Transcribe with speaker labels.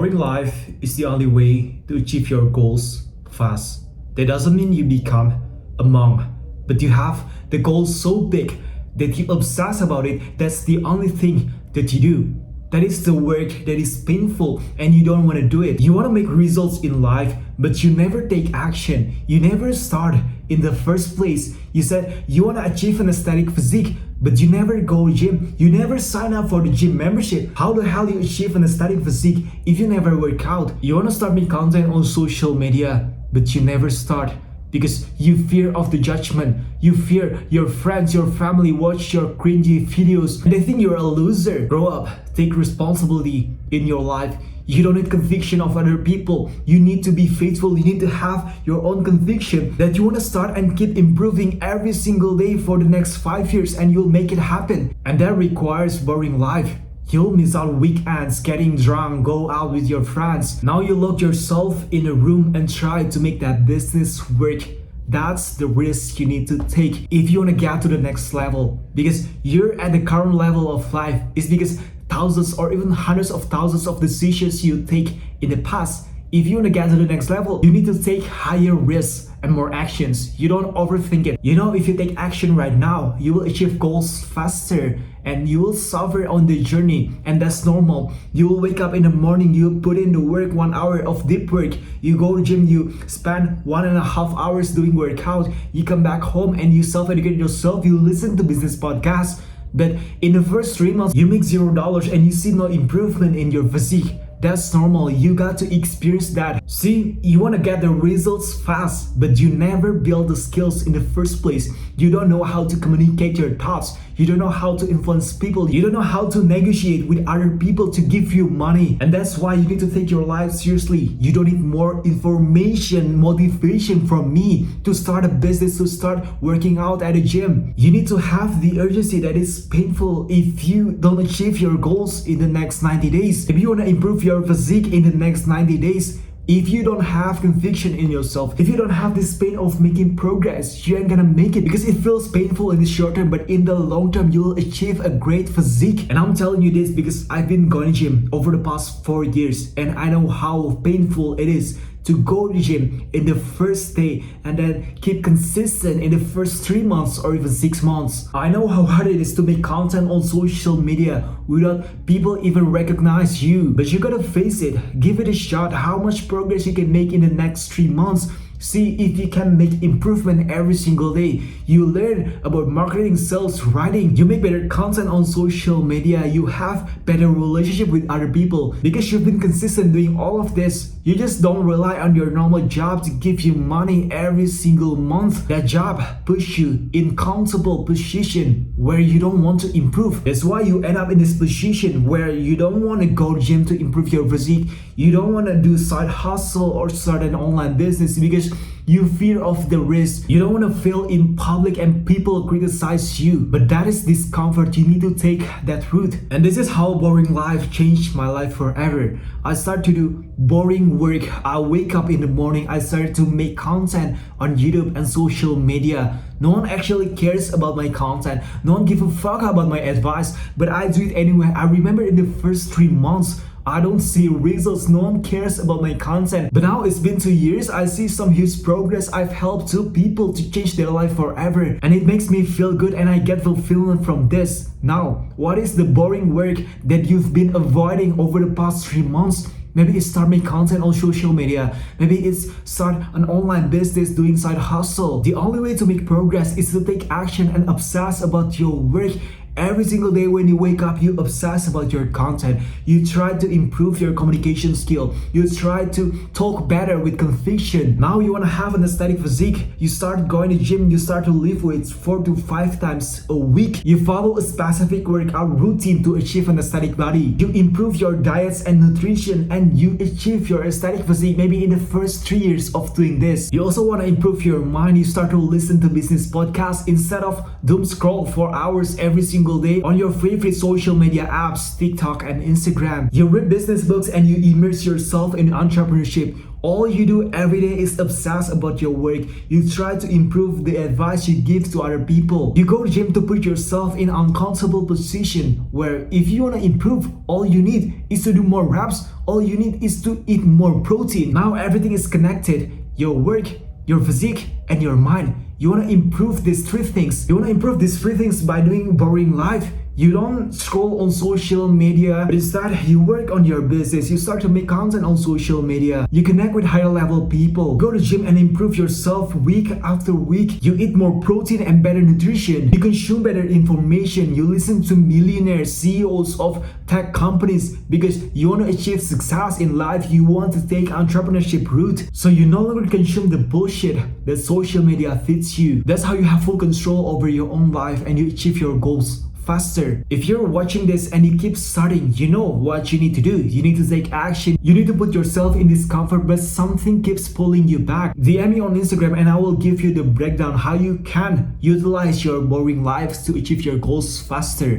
Speaker 1: Boring life is the only way to achieve your goals fast. That doesn't mean you become a monk, but you have the goal so big that you obsess about it. That's the only thing that you do. That is the work that is painful and you don't want to do it. You want to make results in life, but you never take action. You never start in the first place. You said you want to achieve an aesthetic physique, but you never go gym. You never sign up for the gym membership. How the hell do you achieve an aesthetic physique if you never work out? You want to start making content on social media, but you never start because you fear of the judgment. You fear your friends, your family watch your cringy videos and they think you're a loser. Grow up, take responsibility in your life. You don't need conviction of other people. You need to be faithful. You need to have your own conviction that you want to start and keep improving every single day for the next 5 years, and you'll make it happen. And that requires boring life. You'll miss out weekends, getting drunk, go out with your friends. Now you lock yourself in a room and try to make that business work. That's the risk you need to take if you want to get to the next level. Because you're at the current level of life is because thousands or even hundreds of thousands of decisions you take in the past. If you want to get to the next level, you need to take higher risks and more actions. You don't overthink it. You know, if you take action right now, you will achieve goals faster and you will suffer on the journey, and that's normal. You will wake up in the morning, you put in the work, 1 hour of deep work, you go to gym, you spend 1.5 hours doing workout, you come back home and you self-educate yourself, you listen to business podcasts. But in the first 3 months, you make $0 and you see no improvement in your physique. That's normal. You got to experience that. See, you want to get the results fast, but you never build the skills in the first place. You don't know how to communicate your thoughts. You don't know how to influence people. You don't know how to negotiate with other people to give you money. And that's why you need to take your life seriously. You don't need more information, motivation from me to start a business, to start working out at a gym. You need to have the urgency that is painful if you don't achieve your goals in the next 90 days. If you want to improve your physique in the next 90 days, if you don't have conviction in yourself, if you don't have this pain of making progress, you ain't gonna make it because it feels painful in the short term, but in the long term, you'll achieve a great physique. And I'm telling you this because I've been going to gym over the past 4 years and I know how painful it is to go to the gym in the first day and then keep consistent in the first 3 months or even 6 months. I know how hard it is to make content on social media without people even recognize you, but you gotta face it, give it a shot, how much progress you can make in the next 3 months. See if you can make improvement every single day. You learn about marketing, sales, writing. You make better content on social media. You have better relationship with other people because you've been consistent doing all of this. You just don't rely on your normal job to give you money every single month. That job push you in comfortable position where you don't want to improve. That's why you end up in this position where you don't want to go to gym to improve your physique. You don't want to do side hustle or start an online business because you fear of the risk. You don't want to fail in public and people criticize you. But that is discomfort. You need to take that route. And this is how boring life changed my life forever. I started to do boring work. I wake up in the morning. I started to make content on YouTube and social media. No one actually cares about my content. No one gives a fuck about my advice. But I do it anyway. I remember in the first 3 months, I don't see results, no one cares about my content. But now it's been 2 years, I see some huge progress. I've helped 2 people to change their life forever. And it makes me feel good and I get fulfillment from this. Now, what is the boring work that you've been avoiding over the past 3 months? Maybe it's start making content on social media. Maybe it's start an online business doing side hustle. The only way to make progress is to take action and obsess about your work. Every single day when you wake up, you obsess about your content. You try to improve your communication skill. You try to talk better with conviction. Now you want to have an aesthetic physique. You start going to gym. You start to lift weights 4 to 5 times a week. You follow a specific workout routine to achieve an aesthetic body. You improve your diets and nutrition and you achieve your aesthetic physique maybe in the first 3 years of doing this. You also want to improve your mind. You start to listen to business podcasts instead of doom scroll for hours every single day on your favorite social media apps, TikTok and Instagram. You read business books and you immerse yourself in entrepreneurship. All you do every day is obsess about your work. You try to improve the advice you give to other people. You go to gym to put yourself in an uncomfortable position where if you want to improve, all you need is to do more reps all you need is to eat more protein. Now everything is connected. Your work, your physique, and your mind. You want to improve these three things. You want to improve these three things by doing boring life. You don't scroll on social media, but instead you work on your business. You start to make content on social media. You connect with higher level people. Go to gym and improve yourself week after week. You eat more protein and better nutrition. You consume better information. You listen to millionaires, CEOs of tech companies because you want to achieve success in life. You want to take entrepreneurship route. So you no longer consume the bullshit that social media feeds you. That's how you have full control over your own life and you achieve your goals faster. If you're watching this and you keep starting, you know what you need to do. You need to take action. You need to put yourself in discomfort, but something keeps pulling you back. DM me on Instagram and I will give you the breakdown how you can utilize your boring lives to achieve your goals faster.